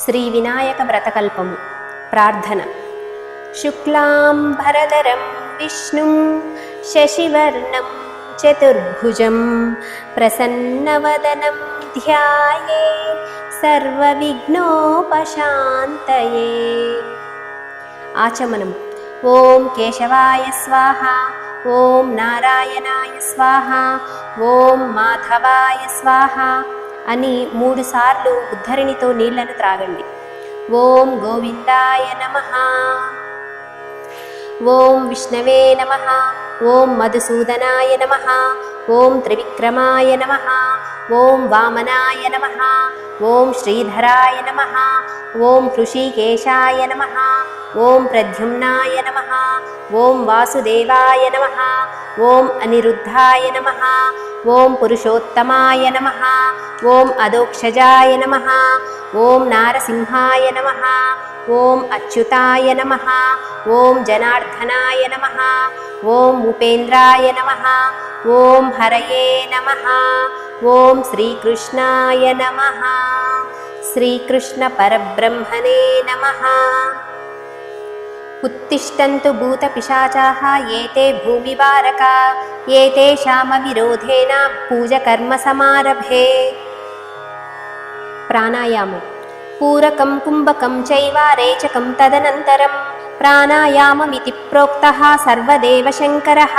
శ్రీ వినాయక వ్రతకల్పము. ప్రార్థన. శుక్లాంబరధరం విష్ణుం శశివర్ణం చతుర్భుజం ప్రసన్నవదనం ధ్యాయే సర్వవిఘ్నోపశాంతయే. ఆచమనం. ఓం కేశవాయ స్వాహ, ఓం నారాయణాయ స్వాహ, ఓం మాధవాయ స్వాహ అని 3 సార్లు ఉద్ధరిణితో నీళ్లను త్రాగండి. ఓం గోవిందాయ నమః, ఓం విష్ణవే నమః, ఓం మధుసూదనాయ నమః, ఓం త్రివిక్రమాయ నమః, ఓం వామనాయ నమః, ఓం శ్రీధరాయ నమః, ఓం హృషీకేశాయ నమః, ఓం ప్రద్యుమ్నాయ నమః, ఓం వాసుదేవాయ నమః, ఓం అనిరుద్ధాయ నమః, ఓం పురుషోత్తమాయ నమః, ఓం అదోక్షజాయ నమః, ఓం నారసింహాయ నమః, ఓం అచ్యుతాయ నమః, ఓం జనార్దనాయ నమః, ఓం ఉపేంద్రాయ నమః, ఓం హరయే నమః, ఓం శ్రీకృష్ణాయ నమః, శ్రీకృష్ణ పరబ్రహ్మణే నమః. ఉత్తిష్టంతు భూతపిశాచాః ఏతే భూమివారకా ఏతేషామవిరోధేన పూజకర్మ సమారభే. ప్రాణాయామం. పూరకం కుంభకం చైవ రేచకం తదనంతరం ప్రాణాయామమితి ప్రోక్తః సర్వదేవ శంకరః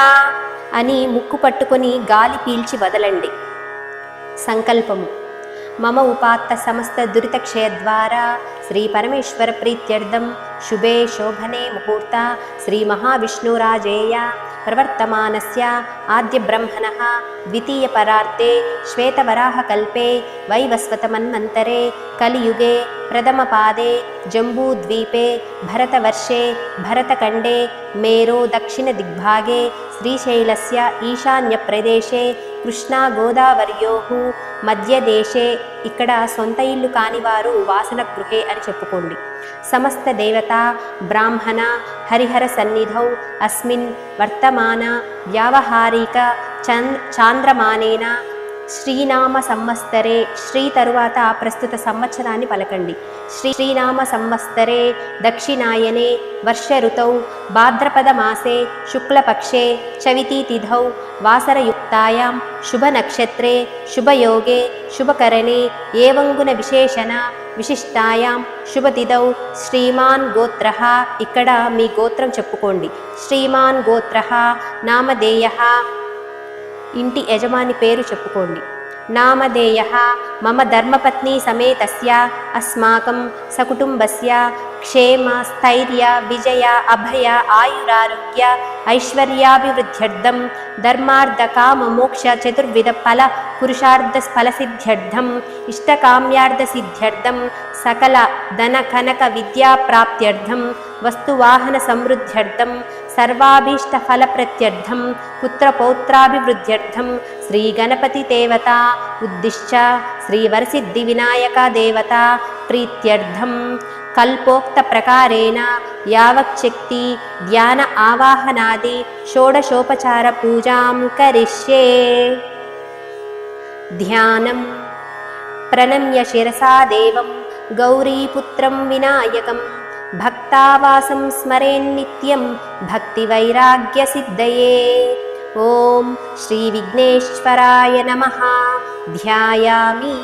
అని ముక్కు పట్టుకొని గాలి పీల్చి వదలండి. సంకల్పము. మమ ఉపాత్త సమస్త దురితక్షయద్వారా శ్రీ పరమేశ్వర ప్రీత్యర్థం శుభే శోభనే ముహూర్త శ్రీ మహావిష్ణురాజేయ ప్రవర్తమానస్య ఆద్య బ్రహ్మణః ద్వితీయ పరార్తే శ్వేతవరాహకల్పే వైవస్వతమన్వంతరే కలియుగే ప్రథమపాదే జంబూద్వీపే భరతవర్షే భరతఖండే మేరో దక్షిణ దిగ్భాగే శ్రీశైలస్య ఈశాన్యప్రదేశే కృష్ణా గోదావర్యోః మధ్యదేశే. ఇక్కడ సొంత ఇల్లు కానివారు వాసన గృహే అని చెప్పుకోండి. సమస్త దేవత బ్రాహ్మణ హరిహర సన్నిధౌ అస్మిన్ వర్తమాన వ్యావహారిక చాంద్రమానేన శ్రీనామ సంవత్సరే. శ్రీ తరువాత ప్రస్తుత సంవత్సరాన్ని పలకండి. శ్రీనామ సంవత్సరే దక్షిణాయనే వర్ష ఋతౌ భాద్రపద మాసే శుక్లపక్షే చవితి తిథౌ వాసరయుక్తాయాం శుభనక్షత్రే శుభయోగే శుభకరణే ఏవంగుణ విశేషణ విశిష్టాయాం శుభతిథౌ శ్రీమాన్ గోత్రః. ఇక్కడ మీ గోత్రం చెప్పుకోండి. శ్రీమాన్ గోత్రః నామధేయః. ఇంటి యజమాని పేరు చెప్పుకోండి. నామధేయః మమ ధర్మపత్ని సమేతస్య అస్మాకం సకుటుంబస్య క్షేమ స్థైర్య విజయ అభయ ఆయురారోగ్య ఐశ్వర్యాభివృద్ధ్యర్థం ధర్మార్థ కామ మోక్ష చతుర్విధ ఫల పురుషార్థ ఫలసిద్ధ్యర్థం ఇష్టకామ్యార్థ సిద్ధ్యర్థం సకల ధన కనక విద్యా ప్రాప్త్యర్థం వస్తువాహన సమృద్ధ్యర్థం సర్వాభీష్ట ఫలప్రత్యర్థం పుత్రపౌత్రాభివృద్ధ్యర్థం శ్రీ గణపతి దేవత ఉద్దిశ్య శ్రీ వరసిద్ధి వినాయక దేవత ప్రీత్యర్థం కల్పోక్త ప్రకారేణ యావచ్చక్తి ధ్యాన ఆవాహనాది షోడశోపచార పూజాం కరిష్యే. ధ్యానం. ప్రణమ్య శిరసా దేవం గౌరీపుత్రం వినాయకం భక్తావాసం స్మరేన్నిత్యం భక్తివైరాగ్య సిద్ధయే. ఓం శ్రీ విఘ్నేశ్వరాయ నమః. ధ్యాయామి.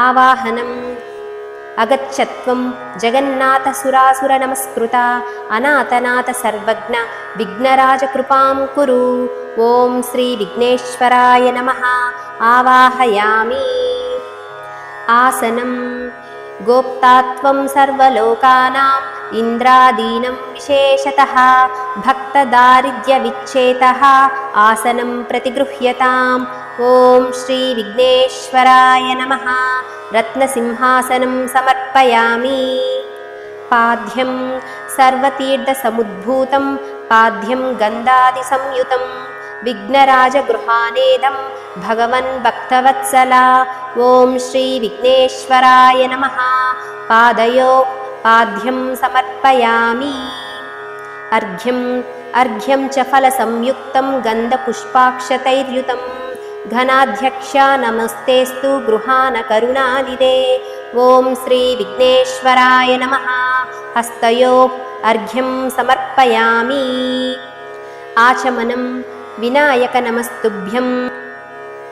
ఆవాహనం. అగచ్చత్వం జగన్నాథ సురాసుర నమస్కృత అనాథనాథ సర్వజ్ఞ విఘ్నరాజ కృపాం కురు. ఓం శ్రీ విఘ్నేశ్వరాయ నమః. ఆవాహయామి. ఆసనం. గోప్తాత్వం సర్వలోకానాం ఇంద్రాదీనం విశేషతః భక్తదారిద్ర్య విచ్ఛేదః ఆసనం ప్రతిగృహ్యతాం. ఓం శ్రీ విఘ్నేశ్వరాయ నమః. రత్నసింహాసనం సమర్పయామి. పాద్యం. సర్వతీర్థ సముద్భూతం పాద్యం గంధాది సంయుతం విఘ్నరాజగృహానేదం భగవన్ భక్తవత్సల. ఓం శ్రీ విఘ్నేశ్వరాయ నమః. పాదయో పాద్యం సమర్పయామి. అర్ఘ్యం. అర్ఘ్యం చ ఫల సంయుక్తం గంధపుష్పాక్షతైర్యుతం ఘనాధ్యక్ష నమస్తేస్తు గృహాన కరుణానిదే. ॐ श्रीविघ्नेश्वराय नमः। हस्तयोः अर्घ्यं समर्पयामि। आचमनं विनायक नमस्तुभ्यं।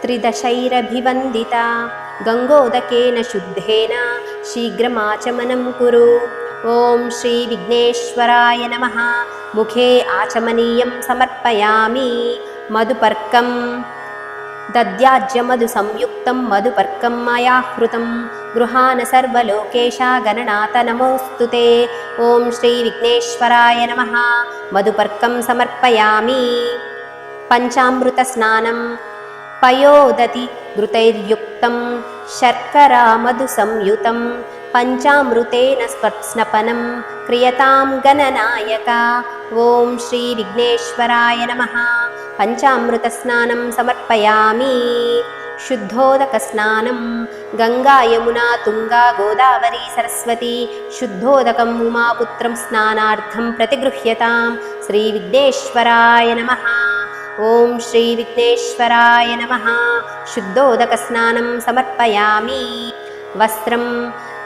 त्रिदशैरभिवन्दिता गङ्गोदकेन शुद्धेन शीघ्रमाचमनं कुरु। ॐ श्रीविघ्नेश्वराय नमः। मुखे आचमनीयं समर्पयामि। मधुपर्कं दद्याज्यमधुसंयुक्तं मधुपर्कं मया हृतं। गृहाण सर्वलोकेशा गणनाथ नमोऽस्तु ते। ॐ श्रीविघ्नेश्वराय नमः। मधुपर्कं समर्पयामि। पञ्चामृतस्नानं पयोदधि घृतैर्युक्तं शर्करा मधुसंयुतं पञ्चामृतेन स्नपनं क्रियतां गणनायक। ॐ श्रीविघ्नेश्वराय नमः। पञ्चामृतस्नानं समर्पयामि। शुद्धोदकस्नानं गङ्गा यमुना तुङ्गा गोदावरी सरस्वती शुद्धोदकं उमापुत्रं स्नानार्थं प्रतिगृह्यतां। श्रीविघ्नेश्वराय नमः। ॐ श्रीविघ्नेश्वराय नमः। शुद्धोदकस्नानं समर्पयामि। वस्त्रं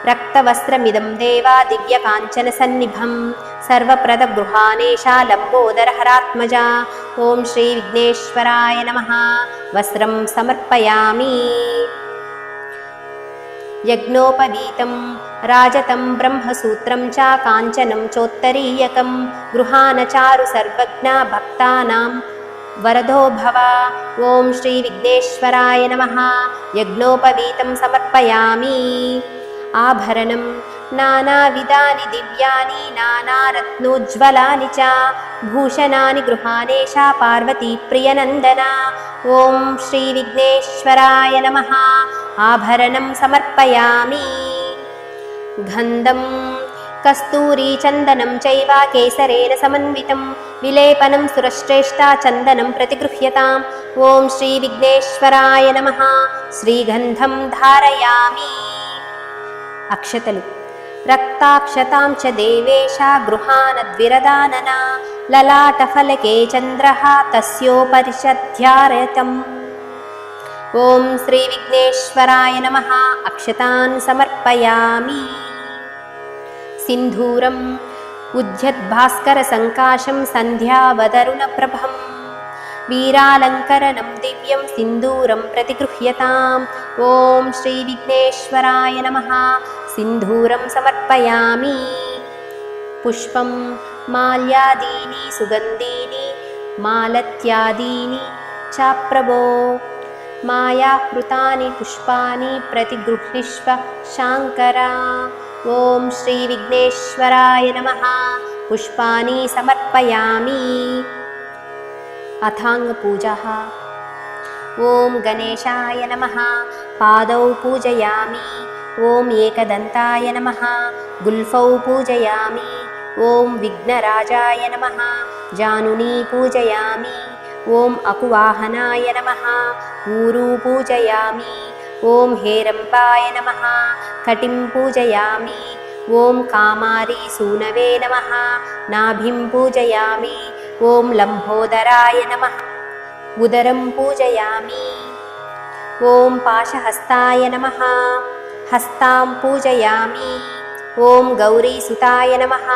रक्तवस्त्रमिदं देवा दिव्यकाञ्चनसन्निभं सर्वप्रदगृहानेशा लम्बोदरहरात्मजा। ॐ श्रीविघ्नेश्वराय नमः। वस्त्रं समर्पयामि। यज्ञोपवीतं राजतं ब्रह्मसूत्रं च काञ्चनं चोत्तरीयकं गृहाण चारु सर्वज्ञ भक्तानां वरदो भव। ॐ श्रीविघ्नेश्वराय नमः। यज्ञोपवीतं समर्पयामि। आभरणं नानाविधानि दिव्यानि नानारत्नोज्ज्वलानि च भूषणानि गृहाणेशा पार्वतीप्रियनन्दना। ॐ श्रीविघ्नेश्वराय नमः। आभरणं समर्पयामि। गन्धं कस्तूरी चन्दनं चैव केसरेण समन्वितं विलेपनं सुरश्रेष्ठा चन्दनं प्रतिगृह्यताम्। ॐ श्रीविघ्नेश्वराय नमः। श्रीगन्धं धारयामि। अक्षतलु रक्ताक्षतां च देवेशा गृहाणद्विरदानना ललाटफलके चन्द्रः तस्योपरिषद्ध्यारयतम्। ॐ श्रीविघ्नेश्वराय नमः। अक्षतान् समर्पयामि। सिन्धूरम् उद्यद्भास्करसङ्काशं सन्ध्यावतरुणप्रभं वीरालङ्करणं दिव्यं सिन्दूरं प्रतिगृह्यताम्। ॐ श्रीविघ्नेश्वराय नमः। सिन्दूरं समर्पयामि। पुष्पं माल्यादीनि सुगन्धीनि मालत्यादीनि च प्रभो मायाकृतानि पुष्पाणि प्रतिगृह्णीष्व शाङ्करा। ॐ श्रीविघ्नेश्वराय नमः। पुष्पाणि समर्पयामि। अथाङ्गपूजा। ॐ गणेशाय नमः। पादौ पूजयामि। ॐ एकदन्ताय नमः। गुल्फौ पूजयामि। ॐ विघ्नराजाय नमः। जानुनी पूजयामि। ॐ अकुवाहनाय नमः। ऊरू पूजयामि। ॐ हेरम्बाय नमः। कटिं पूजयामि। ॐ कामारी सूनवे नमः। नाभिं पूजयामि। ॐ लम्बोदराय नमः। उदरं पूजयामि। ॐ पाशहस्ताय नमः। हस्तां पूजयामि। ॐ गौरीसुताय नमः।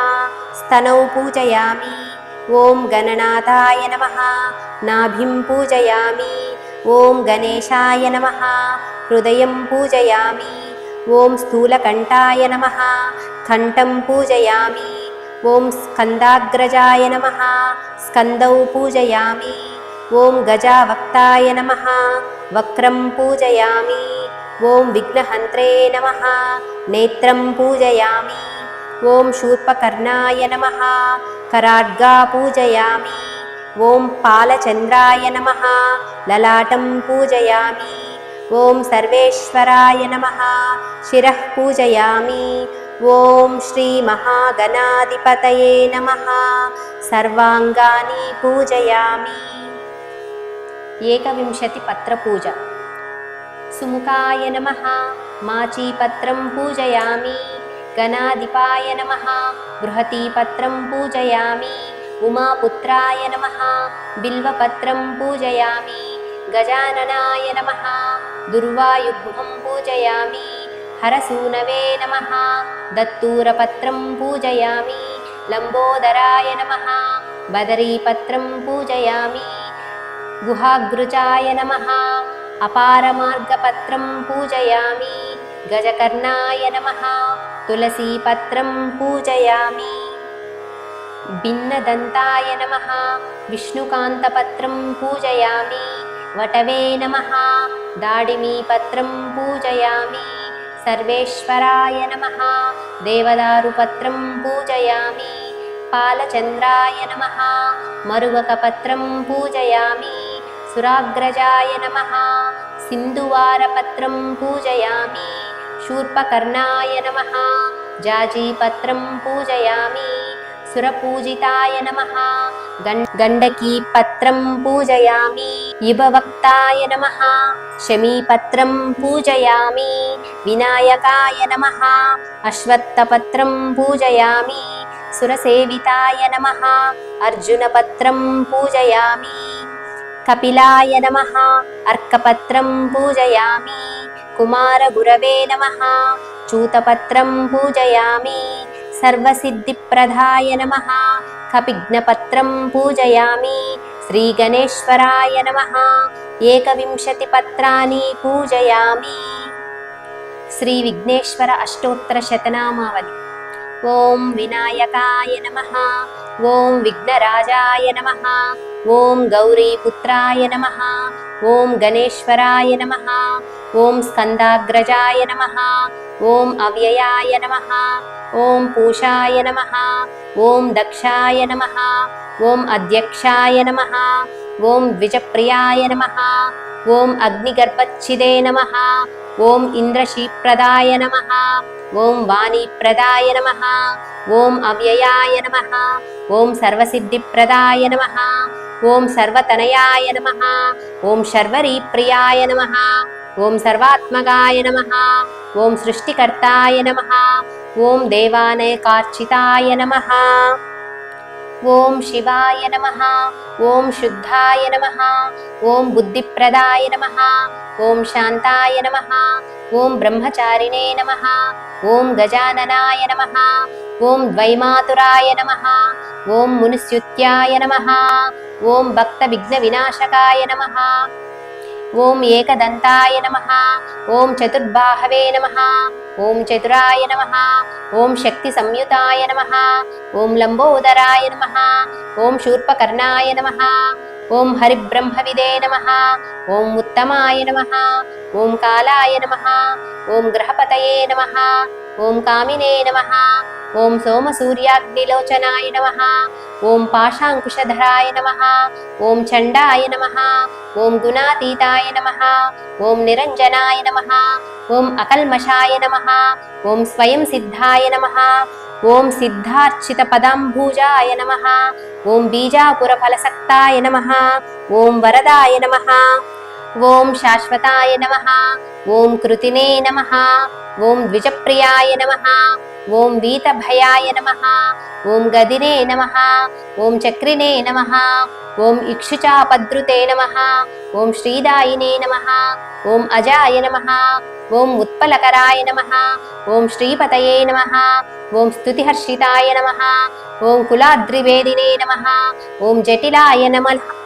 स्तनौ पूजयामि। ॐ गणनाथाय नमः। नाभिं पूजयामि। ॐ गणेशाय नमः। हृदयं पूजयामि। ॐ स्थूलकण्ठाय नमः। कण्ठं पूजयामि। ॐ स्कन्दाग्रजाय नमः। स्कन्दौ पूजयामि। ॐ गजावक्ताय नमः। वक्रं पूजयामि। ॐ विघ्नहन्त्रे नमः। नेत्रं पूजयामि। ॐ शूर्पकर्णाय नमः। कराड्गा पूजयामि। ॐ पालचन्द्राय नमः। ललाटं पूजयामि। ॐ सर्वेश्वराय नमः। शिरः पूजयामि। ॐ श्रीमहागणाधिपतये नमः। सर्वाङ्गानि पूजयामि। एकविंशतिपत्रपूजा। सुमुखाय नमः। माचीपत्रं पूजयामि। गणाधिपाय नमः। बृहतीपत्रं पूजयामि। उमापुत्राय नमः। बिल्वपत्रं पूजयामि। गजाननाय नमः। दुर्वायुग्मं पूजयामि। हरसूनवे नमः दत्तूरपत्रं पूजयामि लम्बोदराय नमः बदरीपत्रं पूजयामि गुहाग्रुचाय नमः अपारमार्गपत्रं पूजयामि गजकर्णाय नमः तुलसीपत्रं पूजयामि भिन्नदन्ताय नमः विष्णुकान्तपत्रं पूजयामि वटवे नमः दाडिमीपत्रं पूजयामि सर्वेश्वराय नमः देवदारुपत्रं पूजयामि पालचन्द्राय नमः मरुवकपत्रं पूजयामि सुराग्रजाय नमः सिन्धुवारपत्रं पूजयामि शूर्पकर्णाय नमः जाजीपत्रं पूजयामि सुरपूजिताय नमः गण्डकीपत्रं पूजयामि युभवक्ताय नमः शमीपत्रं पूजयामि विनायकाय नमः अश्वत्थपत्रं पूजयामि सुरसेविताय नमः अर्जुनपत्रं पूजयामि कपिलाय नमः अर्कपत्रं पूजयामि कुमारगुरवे नमः चूतपत्रं पूजयामि सर्वसिद्धिप्रदाय नमः कपिघ्नपत्रं पूजयामि श्रीगणेश्वराय नमः एकविंशतिपत्राणि पूजयामि श्रीविघ्नेश्वर अष्टोत्तरशतनामावली ओं विनायकाय नमः ओं विघ्नराजाय नमः ओं गौरीपुत्राय नमः ओं गणेश्वराय नमः ओं स्कन्दाग्रजाय नमः ओं अव्ययाय नमः ओं पूषाय नमः ओं दक्षाय नमः ओं अध्यक्षाय नमः ओं द्विजप्रियाय नमः ओं अग्निगर्भच्छिदे नमः ओं इन्द्रशीप्रदाय नमः ओं वाणीप्रदाय नमः ओं अव्ययाय नमः ओं सर्वसिद्धिप्रदाय नमः ओं सर्वतनयाय नमः ओं शर्वरीप्रियाय नमः ओं सर्वात्मकाय नमः ओं सृष्टिकर्ताय नमः ओं देवानयकार्चिताय नमः ओं शिवाय नमः ओं शुद्धाय नमः ओं बुद्धिप्रदाय नमः ओं शान्ताय नमः ओं ब्रह्मचारिणे नमः ओं गजाननाय नमः ओं द्वैमातुराय नमः ओं मुनिस्युत्याय नमः ओं भक्तविघ्नविनाशकाय नमः ओं एकदन्ताय नमः ओं चतुर्बाहवे नमः ओं चतुराय नमः ओं शक्तिसंयुताय नमः ओं लम्बोदराय नमः ओं शूर्पकर्णाय नमः ओं हरिब्रह्मविदे नमः ओं उत्तमाय नमः ओं कालाय नमः ओं ग्रहपतये नमः ओं कामिने नमः ओं सोमसूर्याग्निलोचनाय नमः ओं पाशाङ्कुशधराय नमः ओं चण्डाय नमः ओं गुणातीताय नमः ओं निरञ्जनाय नमः ओं अकल्मषाय नमः ओं स्वयं सिद्धाय नमः ओं सिद्धार्चितपदाम्बुजाय नमः ओं बीजापुरफलसक्ताय नमः ओं वरदाय नमः ओं शाश्वताय नमः ओं कृतिने नमः ओं द्विजप्रियाय नमः ओं वीतभयाय नमः ओं गदिने नमः ओं चक्रिणे नमः ओं इक्षुचापद्रुते नमः ओं श्रीदायिने नमः ओं अजाय नमः ओं उत्पलकराय नमः ओं श्रीपतये नमः ओं स्तुतिहर्षिताय नमः ओं कुलाद्रिवेदिने नमः ओं जटिलाय नमः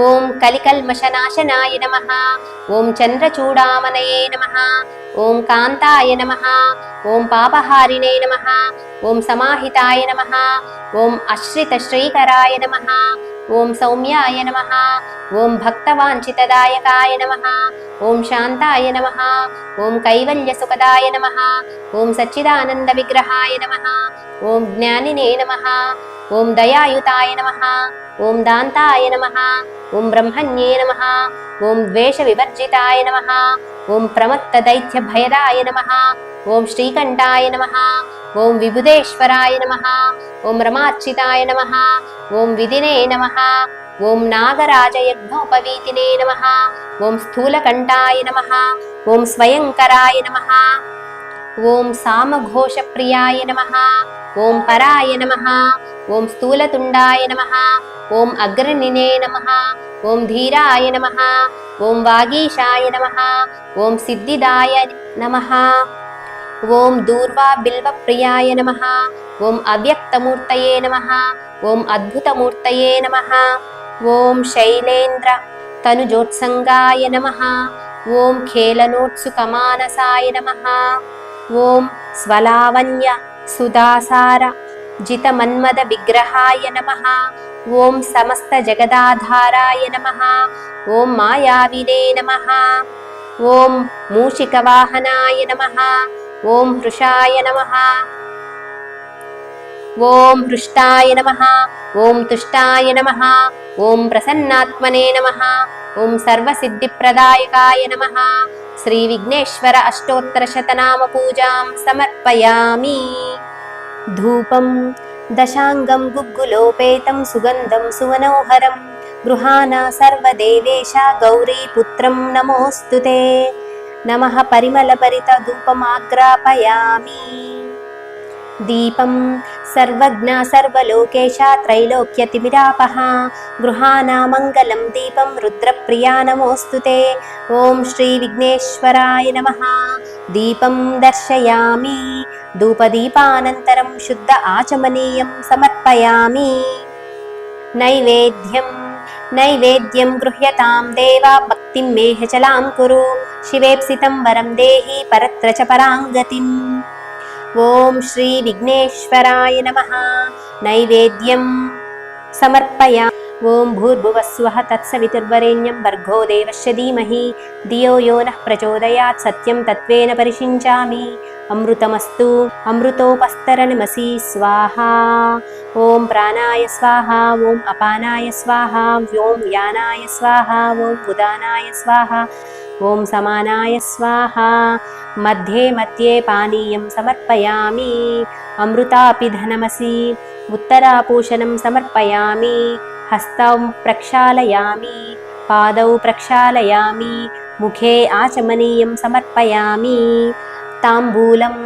ओं कलिकल्मषनाशनाय नमः ओं चन्द्रचूडामणये नमः ओं कान्ताय नमः ओं पापहारिणे नमः ओं समाहिताय नमः ओं आश्रितश्रीकराय नमः ओं सौम्याय नमः ओं भक्तवाञ्छितदायकाय नमः ओं शान्ताय नमः ओं कैवल्यसुखदाय नमः ओं सच्चिदानन्दविग्रहाय नमः ओं ज्ञानिने नमः ओं दयायुताय नमः ओं दान्ताय नमः ओं ब्रह्मण्ये नमः ओं द्वेषविवर्जिताय नमः ओं प्रमत्तदैत्यभयदाय नमः ओं श्रीकण्ठाय नमः ओं विबुधेश्वराय नमः ओं रमार्चिताय नमः ओं विदिने नमः ओं नागराजयज्ञोपवीतिने नमः ओं स्थूलकण्ठाय नमः ओं स्वयंकराय नमः ओं सामघोषप्रियाय नमः ఓం పరాయ నమః. ఓం స్థూలతుండాయ నమః. ఓం అగ్రనినే నమః. ఓం ధీరాయ నమః. ఓం వాగీశాయ నమః. ఓం సిద్ధిదాయ నమః. ఓం దూర్వా బిల్వప్రియాయ నమః. ఓం అవ్యక్తమూర్తయే నమః. ఓం అద్భుతమూర్తయే నమః. ఓం శైలేంద్ర తనుజోత్సంగాయ నమః. ఓం ఖేళనోత్సుకమానసాయ నమః. ఓం స్వలావణ్య సుదాసార జితమన్మద విగ్రహాయ నమః. ఓం సమస్త జగదాధారాయ నమః. ఓం మాయావినే నమః. ఓం మూషికవాహనాయ నమః. ఓం హృషాయ నమః. ఓం హృష్టాయ నమః. ఓం తుష్టాయ నమః. ఓం ప్రసన్నాత్మనే నమః. ఓం సర్వసిద్ధిప్రదాయకాయ నమః. శ్రీ విఘ్నేశ్వర అష్టోత్తర శతనామ పూజాం సమర్పయామి. ధూపం దశాంగం గుగ్గులోపేతం సుగంధం సువనోహరం గృహాణ సర్వదేవేశ గౌరీపుత్రం నమోస్తుతే. నమః పరిమళభరిత ధూపమాగ్రాపయామి. దీపం సర్వజ్ఞ సర్వలోకేశ త్రైలోక్యతిమిరాపః గృహాణ మంగళం దీపం రుద్రప్రియా నమోస్తుతే. ఓం శ్రీ విఘ్నేశ్వరాయ నమః. దీపం దర్శయామి. ధూపదీపానంతరం శుద్ధ ఆచమనీయం సమర్పయామి. నైవేద్యం గృహ్యతాం దేవా భక్తిం మేహచలాం కురు. శివేప్సితం వరం దేహి పరత్ర చ పరాంగతిం. ఓం శ్రీ విఘ్నేశ్వరాయ నమః. నైవేద్యం సమర్పయామి. ఓం భూర్భువస్వః తత్సవితుర్వరేణ్యం భర్గో దేవస్య ధీమహి ధియో యో నః ప్రచోదయాత్. సత్యం తత్వేన పరిషించామి. అమృతమస్తు. అమృతోపస్తరణమసి స్వాహా. ఓం ప్రాణాయ స్వాహా. ఓం అపానాయ స్వాహా. ఓం యానాయ స్వాహా. ఓం ఉదానాయ స్వాహా. ఓం సమానాయ స్వాహా. మధ్యే మధ్యే పానీయం సమర్పయామి. అమృతాపిధనమసి. ఉత్తరాపూషణం సమర్పయామి. హస్తౌ ప్రక్షాళయామి. పాదౌ ప్రక్షాళయామి. ముఖే ఆచమనీయం సమర్పయామి. తాంబూలం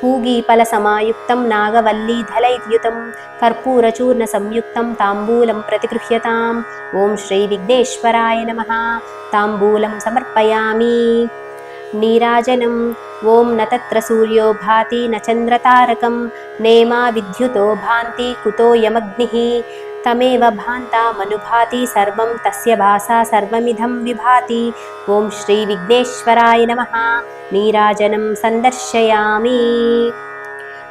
పూగీఫలసమాయుక్తం నాగవల్లీదళైర్యుతం కర్పూరచూర్ణ సంయుక్తం తాంబూలం ప్రతిగృహ్యతాం. ఓం శ్రీ విఘ్నేశ్వరాయ నమః. తాంబూలం సమర్పయామి. నీరాజనం. ఓం న తత్ర సూర్యో భాతి న చంద్రతారకం నేమా విద్యుతో భాంతి కుతో యమగ్నిః తమేవ భాంతామనుభాతి సర్వం తస్య భాసా సర్వమిదం విభాతి. ఓం శ్రీ విఘ్నేశ్వరాయ నమః. నీరాజనం సందర్శయామి.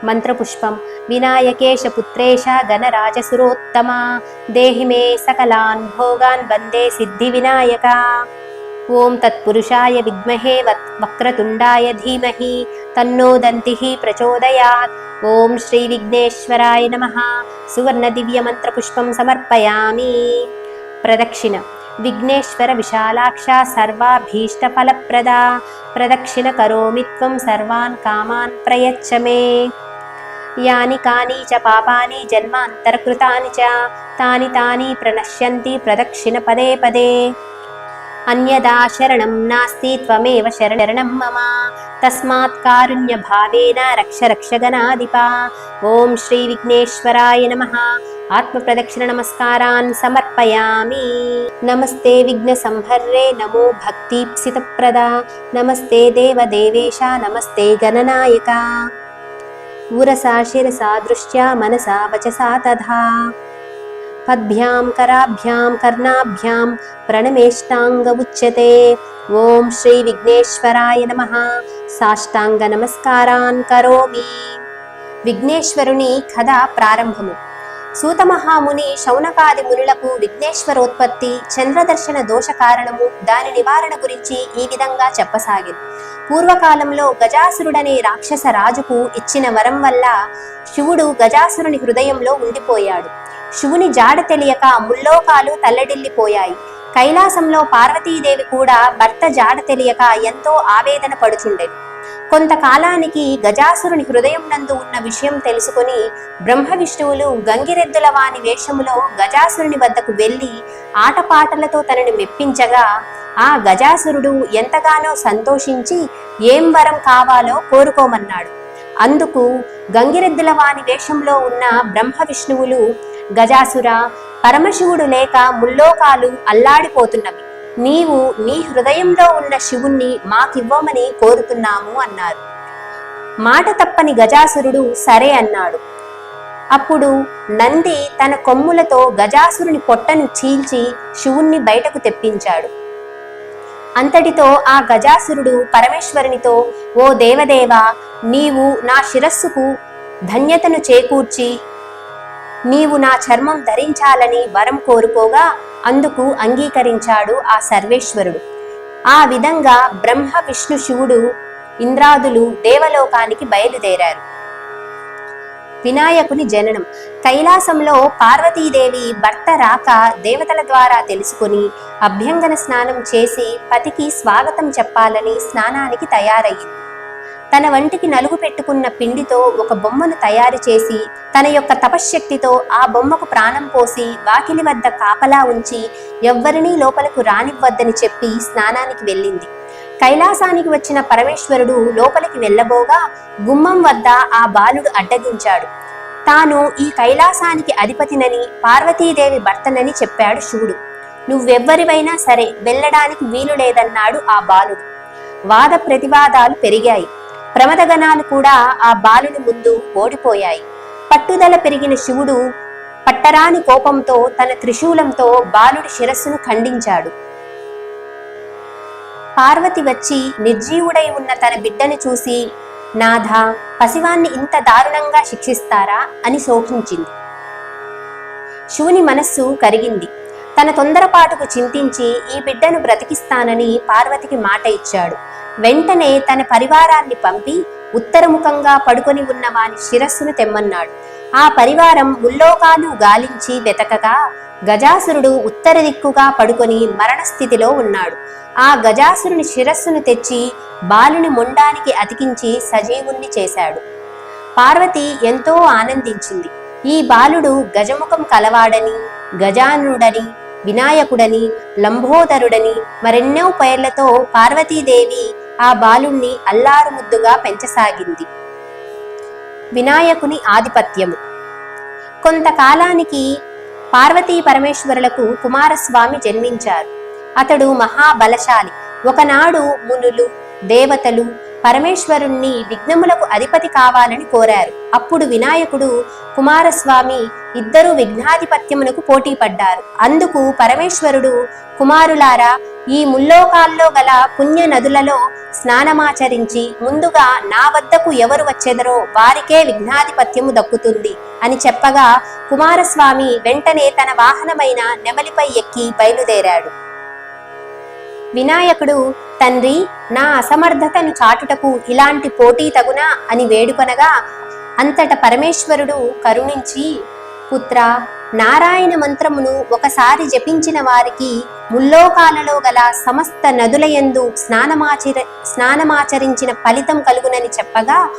మంత్రపుష్పం. వినాయకేశ పుత్రేశ గణరాజసురోత్తమ దేహి మే సకలాన్ భోగాన్ వందే సిద్ధి వినాయక. ఓం తత్పురుషాయ విద్మహే వక్రతుండాయ ధీమహి తన్నో దంతిః ప్రచోదయాత్. ఓం శ్రీ విఘ్నేశ్వరాయ నమః. సువర్ణ దివ్య మంత్రపుష్పం సమర్పయామి. ప్రదక్షిణ. విఘ్నేశ్వర విశాలాక్ష సర్వాభీష్టఫలప్రదా ప్రదక్షిణ కరోమి త్వం సర్వాన్ కామాన్ ప్రయచ్చ మే. యాని కాని చ పాపాని జన్మాంతరకృతాని చ తాని తాని ప్రణశ్యంతి ప్రదక్షిణ పదే పదే. అన్యదా శరణం నాస్తి త్వమేవ శరణం మమ తస్మాత్ కారుణ్య భావేన రక్ష రక్ష గణాధిప. ఓం శ్రీ విఘ్నేశ్వరాయ నమః. ఆత్మ ప్రదక్షిణ నమస్కారాన్ సమర్పయామి. నమస్తే విఘ్న సంహర్రే నమో భక్తిప్సితప్రద నమస్తే దేవదేవేశ నమస్తే గణనాయక. ఉరసా శిరసా దృష్ట్యా మనసా వచసా తథా పద్భ్యాం కరాభ్యాం కర్ణాభ్యాం ప్రణమేష్టాంగ ఉచ్యతే. ఓం శ్రీ విఘ్నేశ్వరాయ నమః. సాష్టాంగ నమస్కారాన్ కరోమి. విఘ్నేశ్వరుని కథ ప్రారంభము. సూతమహాముని శౌనకాది మునులకు విఘ్నేశ్వరోత్పత్తి చంద్రదర్శన దోష కారణము దాని నివారణ గురించి ఈ విధంగా చెప్పసాగింది. పూర్వకాలంలో గజాసురుడనే రాక్షస రాజుకు ఇచ్చిన వరం వల్ల శివుడు గజాసురుని హృదయంలో ఉండిపోయాడు. శివుని జాడ తెలియక ముల్లోకాలు తల్లడిల్లిపోయాయి. కైలాసంలో పార్వతీదేవి కూడా భర్త జాడ తెలియక ఎంతో ఆవేదన పడుచుండెను. కొంతకాలానికి గజాసురుని హృదయం నందు ఉన్న విషయం తెలుసుకుని బ్రహ్మ విష్ణువులు గంగిరెద్దుల వాని వేషములో గజాసురుని వద్దకు వెళ్ళి ఆటపాటలతో తనని మెప్పించగా ఆ గజాసురుడు ఎంతగానో సంతోషించి ఏం వరం కావాలో కోరుకోమన్నాడు. అందుకు గంగిరెద్దుల వాని వేషంలో ఉన్న బ్రహ్మ విష్ణువులు, గజాసుర, పరమశివుడు లేక ముల్లోకాలు అల్లాడిపోతున్నవి. నీవు నీ హృదయంలో ఉన్న శివుణ్ణి మాకివ్వమని కోరుతున్నాము అన్నారు. మాట తప్పని గజాసురుడు సరే అన్నాడు. అప్పుడు నంది తన కొమ్ములతో గజాసురుని పొట్టను చీల్చి శివుణ్ణి బయటకు తెప్పించాడు. అంతటితో ఆ గజాసురుడు పరమేశ్వరునితో, ఓ దేవదేవా, నీవు నా శిరస్సుకు ధన్యతను చేకూర్చి నీవు నా చర్మం ధరించాలని వరం కోరుకోగా అందుకు అంగీకరించాడు ఆ సర్వేశ్వరుడు. ఆ విధంగా బ్రహ్మ, విష్ణు, శివుడు, ఇంద్రాదులు దేవలోకానికి బయలుదేరారు. వినాయకుని జననం. కైలాసంలో పార్వతీదేవి భర్త రాక దేవతల ద్వారా తెలుసుకుని అభ్యంగన స్నానం చేసి పతికి స్వాగతం చెప్పాలని స్నానానికి తయారయ్యింది. తన వంటికి నలుగు పెట్టుకున్న పిండితో ఒక బొమ్మను తయారు చేసి తన యొక్క తపశ్శక్తితో ఆ బొమ్మకు ప్రాణం పోసి వాకిలి వద్ద కాపలా ఉంచి ఎవ్వరినీ లోపలకు రానివ్వద్దని చెప్పి స్నానానికి వెళ్ళింది. కైలాసానికి వచ్చిన పరమేశ్వరుడు లోపలికి వెళ్ళబోగా గుమ్మం వద్ద ఆ బాలుడు అడ్డగించాడు. తాను ఈ కైలాసానికి అధిపతినని, పార్వతీదేవి భర్తనని చెప్పాడు శివుడు. నువ్వెవ్వరివైనా సరే వెళ్ళడానికి వీలు లేదన్నాడు ఆ బాలుడు. వాద ప్రతివాదాలు పెరిగాయి. ప్రమదగణాలు కూడా ఆ బాలుని ముందు ఓడిపోయాయి. పట్టుదల పెరిగిన శివుడు పట్టరాని కోపంతో తన త్రిశూలంతో బాలుడి శిరస్సును ఖండించాడు. పార్వతి వచ్చి నిర్జీవుడై ఉన్న తన బిడ్డను చూసి, నాథా, పసివాన్ని ఇంత దారుణంగా శిక్షిస్తారా అని శోకించింది. శివుని మనస్సు కరిగింది. తన తొందరపాటుకు చింతించి ఈ బిడ్డను బ్రతికిస్తానని పార్వతికి మాట ఇచ్చాడు. వెంటనే తన పరివారాన్ని పంపి ఉత్తరముఖంగా పడుకొని ఉన్న వాని శిరస్సును తెమ్మన్నాడు. ఆ పరివారం ముల్లోకాలు గాలించి వెతకగా గజాసురుడు ఉత్తర దిక్కుగా పడుకొని మరణస్థితిలో ఉన్నాడు. ఆ గజాసురుని శిరస్సును తెచ్చి బాలుని మొండానికి అతికించి సజీవుణ్ణి చేశాడు. పార్వతి ఎంతో ఆనందించింది. ఈ బాలుడు గజముఖం కలవాడని, గజానుడని, వినాయకుడని, లంబోదరుడని మరెన్నో పేర్లతో పార్వతీదేవి ఆ బాలుణ్ణి అల్లారు ముద్దుగా పెంచసాగింది. వినాయకుని ఆధిపత్యము. కొంతకాలానికి పార్వతీ పరమేశ్వరులకు కుమారస్వామి జన్మించారు. అతడు మహాబలశాలి. ఒకనాడు మునులు, దేవతలు పరమేశ్వరుణ్ణి విఘ్నములకు అధిపతి కావాలని కోరారు. అప్పుడు వినాయకుడు, కుమారస్వామి ఇద్దరు విఘ్నాధిపత్యమునకు పోటీ పడ్డారు. అందుకు పరమేశ్వరుడు, కుమారులారా, ఈ ముల్లోకాల్లో గల పుణ్య నదులలో స్నానమాచరించి ముందుగా నా వద్దకు ఎవరు వచ్చెదరో వారికే విఘ్నాధిపత్యము దక్కుతుంది అని చెప్పగా కుమారస్వామి వెంటనే తన వాహనమైన నెమలిపై ఎక్కి బయలుదేరాడు. వినాయకుడు, తండ్రి, నా అసమర్థతను చాటుటకు ఇలాంటి పోటీ తగునా అని వేడుకొనగా అంతట పరమేశ్వరుడు కరుణించి, పుత్ర, నారాయణ మంత్రమును ఒకసారి జపించిన వారికి ముల్లోకాలలో గల సమస్త నదులయందు స్నానమాచరించిన ఫలితం కలుగునని చెప్పగా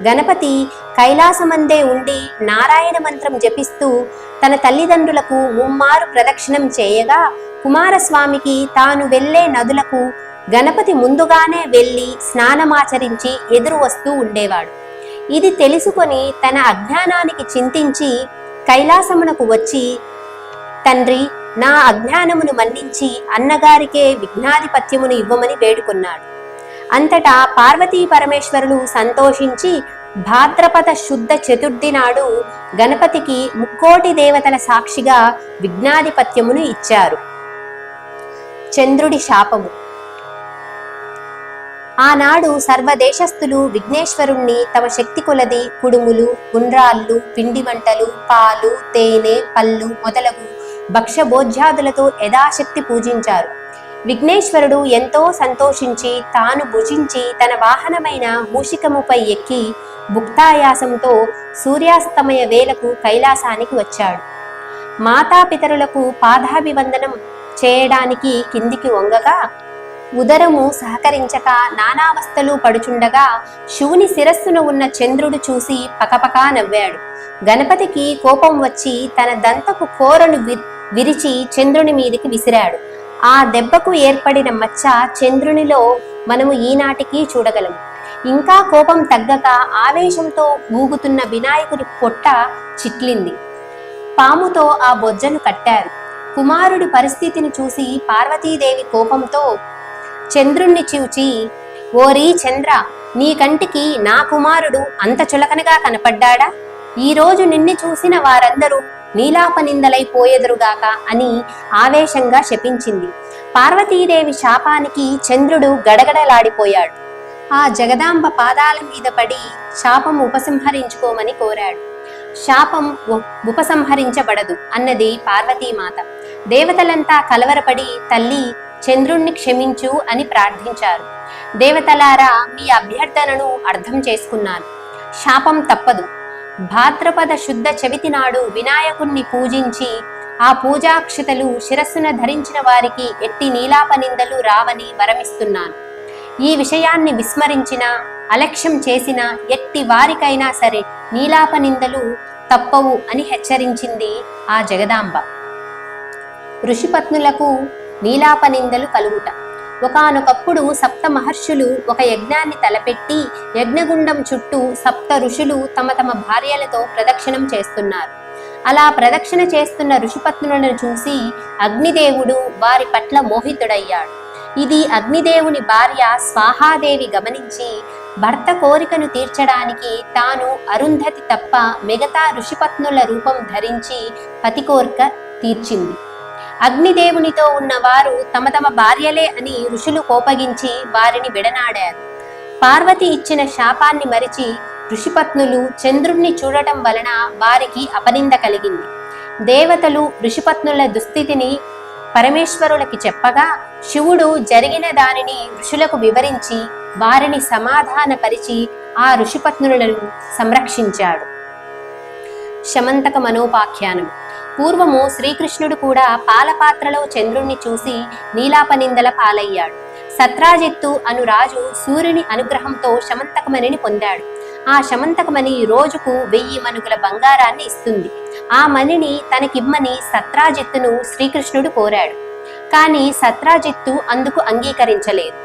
గణపతి కైలాసమందే ఉండి నారాయణ మంత్రం జపిస్తూ తన తల్లిదండ్రులకు ముమ్మారు ప్రదక్షిణం చేయగా కుమారస్వామికి తాను వెళ్లే నదులకు గణపతి ముందుగానే వెళ్లి స్నానమాచరించి ఎదురు వస్తూ ఉండేవాడు. ఇది తెలుసుకొని తన అజ్ఞానానికి చింతించి కైలాసమునకు వచ్చి, తండ్రి, నా అజ్ఞానమును మన్నించి అన్నగారికే విఘ్నాధిపత్యమును ఇవ్వమని వేడుకున్నాడు. అంతటా పార్వతీ పరమేశ్వరులు సంతోషించి భాద్రపద శుద్ధ చతుర్థి నాడు గణపతికి ముక్కోటి దేవతల సాక్షిగా విఘ్నాధిపత్యమును ఇచ్చారు. చంద్రుడి శాపము. ఆనాడు సర్వదేశస్థులు విఘ్నేశ్వరుణ్ణి తమ శక్తి కొలది కుడుములు, గుండ్రాళ్ళు, పిండి వంటలు, పాలు, తేనె, పళ్ళు మొదలగు భక్ష్యభోజ్యాదులతో యథాశక్తి పూజించారు. విఘ్నేశ్వరుడు ఎంతో సంతోషించి తాను భుజించి తన వాహనమైన మూషికముపై ఎక్కి భుక్తాయాసంతో సూర్యాస్తమయ వేళకు కైలాసానికి వచ్చాడు. మాతాపితరులకు పాదాభివందనం చేయడానికి కిందికి వంగగా ఉదరము సహకరించక నానావస్థలు పడుచుండగా శివుని శిరస్సును ఉన్న చంద్రుడు చూసి పకపకా నవ్వాడు. గణపతికి కోపం వచ్చి తన దంతపు కోరను విరిచి చంద్రుని మీదికి విసిరాడు. ఆ దెబ్బకు ఏర్పడిన మచ్చ చంద్రునిలో మనము ఈనాటికి చూడగలము. ఇంకా కోపం తగ్గక ఆవేశంతో ఊగుతున్న వినాయకుడి పొట్ట చిట్లింది. పాముతో ఆ బొజ్జను కట్టారు. కుమారుడి పరిస్థితిని చూసి పార్వతీదేవి కోపంతో చంద్రుణ్ణి చూచి, ఓరీ చంద్ర, నీ కంటికి నా కుమారుడు అంత చులకనగా కనపడ్డాడా? ఈరోజు నిన్ను చూసిన వారందరూ నీలాపనిందలైపోయెదరుగాక అని ఆవేశంగా శపించింది. పార్వతీదేవి శాపానికి చంద్రుడు గడగడలాడిపోయాడు. ఆ జగదాంబ పాదాల మీద పడి శాపం ఉపసంహరించుకోమని కోరాడు. శాపం ఉపసంహరించబడదు అన్నది పార్వతీమాత. దేవతలంతా కలవరపడి తల్లి చంద్రుణ్ణి క్షమించు అని ప్రార్థించారు. దేవతలారా, మీ అభ్యర్థనను అర్థం చేసుకున్నాను. శాపం తప్పదు. భాద్రపద శుద్ధ చవితి నాడు వినాయకుణ్ణి పూజించి ఆ పూజాక్షతలు శిరస్సున ధరించిన వారికి ఎట్టి నీలాపనిందలు రావని వరమిస్తున్నాను. ఈ విషయాన్ని విస్మరించిన, అలక్ష్యం చేసిన ఎట్టి వారికైనా సరే నీలాపనిందలు తప్పవు అని హెచ్చరించింది ఆ జగదాంబ. ఋషిపత్నులకు నీలాపనిందలు కలుగుట. ఒకానొకప్పుడు సప్త మహర్షులు ఒక యజ్ఞాన్ని తలపెట్టి యజ్ఞగుండం చుట్టూ సప్త ఋషులు తమ తమ భార్యలతో ప్రదక్షిణం చేస్తున్నారు. అలా ప్రదక్షిణ చేస్తున్న ఋషిపత్నులను చూసి అగ్నిదేవుడు వారి పట్ల మోహితుడయ్యాడు. ఇది అగ్నిదేవుని భార్య స్వాహాదేవి గమనించి భర్త కోరికను తీర్చడానికి తాను అరుంధతి తప్ప మిగతా ఋషిపత్నుల రూపం ధరించి పతి కోరిక తీర్చింది. అగ్నిదేవునితో ఉన్నవారు తమ తమ భార్యలే అని ఋషులు కోపగించి వారిని విడనాడారు. పార్వతి ఇచ్చిన శాపాన్ని మరిచి ఋషిపత్నులు చంద్రుణ్ణి చూడటం వలన వారికి అపనింద కలిగింది. దేవతలు ఋషిపత్నుల దుస్థితిని పరమేశ్వరులకి చెప్పగా శివుడు జరిగిన దానిని ఋషులకు వివరించి వారిని సమాధానపరిచి ఆ ఋషిపత్నులను సంరక్షించాడు. శమంతక మనోపాఖ్యానం. పూర్వము శ్రీకృష్ణుడు కూడా పాలపాత్రలో చంద్రుణ్ణి చూసి నీలాపనిందల పాలయ్యాడు. సత్రాజిత్తు అను రాజు సూర్యుని అనుగ్రహంతో శమంతకమణిని పొందాడు. ఆ శమంతకమణి రోజుకు 1000 మణుగుల బంగారాన్ని ఇస్తుంది. ఆ మణిని తనకిమ్మని సత్రాజిత్తును శ్రీకృష్ణుడు కోరాడు. కానీ సత్రాజిత్తు అందుకు అంగీకరించలేదు.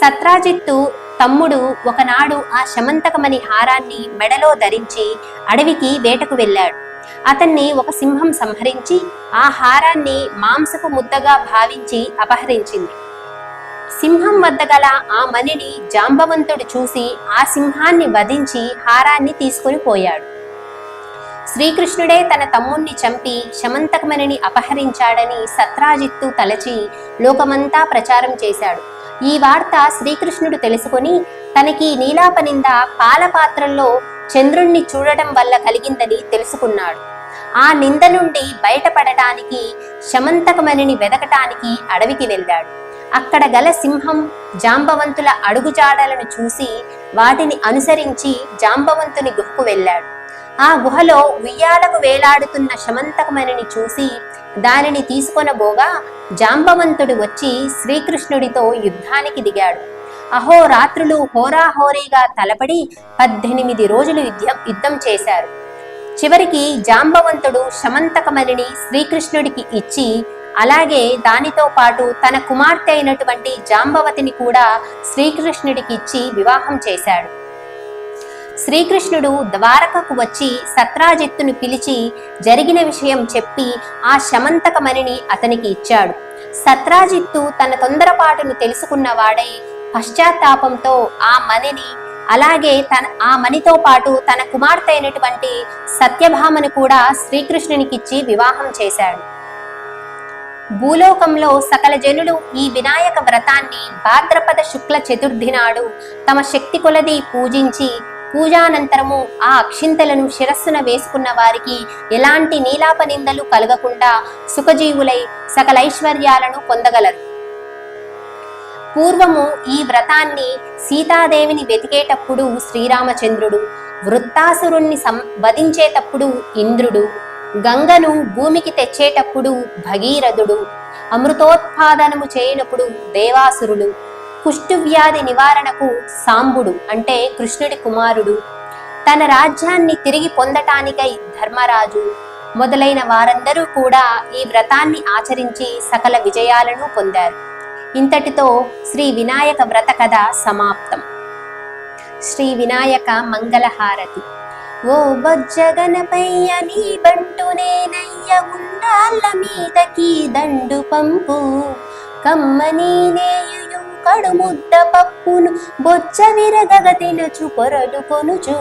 సత్రాజిత్తు తమ్ముడు ఒకనాడు ఆ శమంతకమణి హారాన్ని మెడలో ధరించి అడవికి వేటకు వెళ్ళాడు. అతన్ని ఒక సింహం సంహరించి ఆ హారాన్ని మాంసపు ముద్దగా భావించి అపహరించింది. సింహం వద్ద గల ఆ మణిని జాంబవంతుడు చూసి ఆ సింహాన్ని వధించి హారాన్ని తీసుకుని పోయాడు. శ్రీకృష్ణుడే తన తమ్ముణ్ణి చంపి శమంతకమణిని అపహరించాడని సత్రాజిత్తు తలచి లోకమంతా ప్రచారం చేశాడు. ఈ వార్త శ్రీకృష్ణుడు తెలుసుకొని తనకి నీలాపనింద పాలపాత్రల్లో చంద్రుణ్ణి చూడటం వల్ల కలిగిందని తెలుసుకున్నాడు. ఆ నింద నుండి బయటపడటానికి శమంతకమణిని వెదకటానికి అడవికి వెళ్ళాడు. అక్కడ గల సింహం జాంబవంతుల అడుగుజాడలను చూసి వాటిని అనుసరించి జాంబవంతుని గుహకు వెళ్ళాడు. ఆ గుహలో ఉయ్యాలకు వేలాడుతున్న శమంతకమణిని చూసి దానిని తీసుకొనబోగా జాంబవంతుడు వచ్చి శ్రీకృష్ణుడితో యుద్ధానికి దిగాడు. అహోరాత్రులు హోరాహోరీగా తలపడి 18 రోజులు యుద్ధం చేశారు. చివరికి జాంబవంతుడు శమంతకమణిని శ్రీకృష్ణుడికి ఇచ్చి అలాగే దానితో పాటు తన కుమార్తె అయినటువంటి జాంబవతిని కూడా శ్రీకృష్ణుడికి ఇచ్చి వివాహం చేశాడు. శ్రీకృష్ణుడు ద్వారకకు వచ్చి సత్రాజిత్తును పిలిచి జరిగిన విషయం చెప్పి ఆ శమంతకమణిని అతనికి ఇచ్చాడు. సత్రాజిత్తు తన తొందరపాటును తెలుసుకున్నవాడై పశ్చాత్తాపంతో ఆ మణిని అలాగే ఆ మణితో పాటు తన కుమార్తె అయినటువంటి సత్యభామను కూడా శ్రీకృష్ణునికిచ్చి వివాహం చేశాడు. భూలోకంలో సకల జనులు ఈ వినాయక వ్రతాన్ని భాద్రపద శుక్ల చతుర్థి నాడు తమ శక్తి కొలది పూజించి పూజానంతరము ఆ అక్షింతలను శిరస్సున వేసుకున్న వారికి ఎలాంటి నీలాపనిందలు కలగకుండా సుఖజీవులై సకలైశ్వర్యాలను పొందగలరు. పూర్వము ఈ వ్రతాన్ని సీతాదేవిని వెతికేటప్పుడు శ్రీరామచంద్రుడు, వృత్తాసురుణ్ణి వధించేటప్పుడు ఇంద్రుడు, గంగను భూమికి తెచ్చేటప్పుడు భగీరథుడు, అమృతోత్పాదనము చేయనప్పుడు దేవాసురులు, కుష్ఠవ్యాధి నివారణకు సాంబుడు అంటే కృష్ణుడి కుమారుడు, తన రాజ్యాన్ని తిరిగి పొందటానికై ధర్మరాజు మొదలైన వారందరూ కూడా ఈ వ్రతాన్ని ఆచరించి సకల విజయాలను పొందారు. ఇంతటితో శ్రీ వినాయక వ్రత కథ సమాప్తం. శ్రీ వినాయక మంగళహారతి. ఓ బొజ్జ గణపయ్య నీ బంటు నేనయ్య ఉండాళ్ళ మీదకి దండు పంపు కమ్మని నేయు కడుముద్ద పప్పును బొజ్జ విరగగ తినచు పొరలు కొనుచు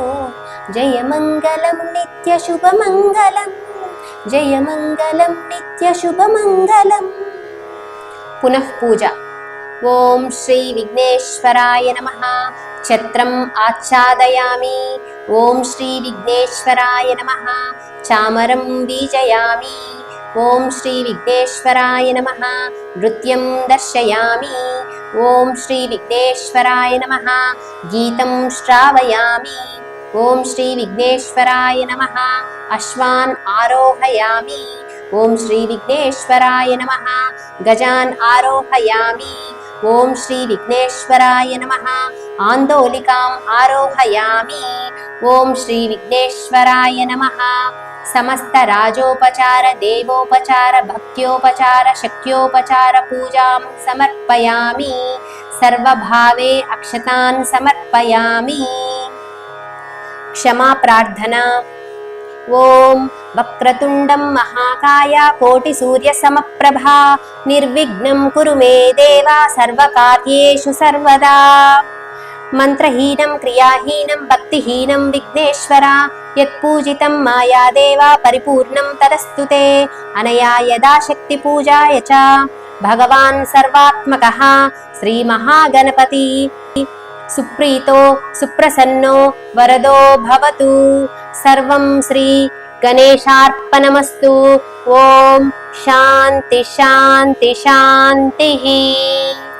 జయమంగళం నిత్య శుభమంగళం జయమంగళం నిత్య శుభమంగళం. పునః పూజ. ఓం శ్రీ విఘ్నేశ్వరాయ నమః. ఛత్రం ఆచ్ఛాదయామి. ఓం శ్రీ విఘ్నేశ్వరాయ నమః. చామరం బీజయామి. ఓం శ్రీ విఘ్నేశ్వరాయ నమః. నృత్యం దర్శయామి. ఓం శ్రీ విఘ్నేశ్వరాయ నమః. గీతం శ్రావయామి. ఓం శ్రీ విఘ్నేశ్వరాయ నమః. అశ్వాన్ ఆరోహయామి. ఓం శ్రీ విఘ్నేశ్వరాయ నమః. గజాన్ ఆరోహయామి. ఓం శ్రీ విఘ్నేశ్వరాయ నమః. ఆందోళికాం ఆరోహయామి. ఓం శ్రీ విఘ్నేశ్వరాయ నమః. సమస్త రాజోపచార దేవోపచార భక్త్యోపచార శక్త్యోపచార పూజాం సమర్పయామి. సర్వభావే అక్షతాన్ సమర్పయామి. క్షమా ప్రార్థన. ఓం వక్రతుండం మహాకాయ కోటి సూర్య సమప్రభా నిర్విఘ్నం కురు మే దేవా సర్వకార్యేషు సర్వదా. మంత్రహీనం క్రియాహీనం భక్తిహీనం విఘ్నేశ్వర యత్పూజితం మాయాదేవ పరిపూర్ణం తదస్తుతే. అనయా యదా శక్తి పూజాయ చ భగవాన్ సర్వాత్మకః శ్రీ మహాగణపతి సుప్రీతో సుప్రసన్నో వరదో భవతు. సర్వం శ్రీ గణేశార్పణమస్తు. ఓం శాంతి శాంతి శాంతి.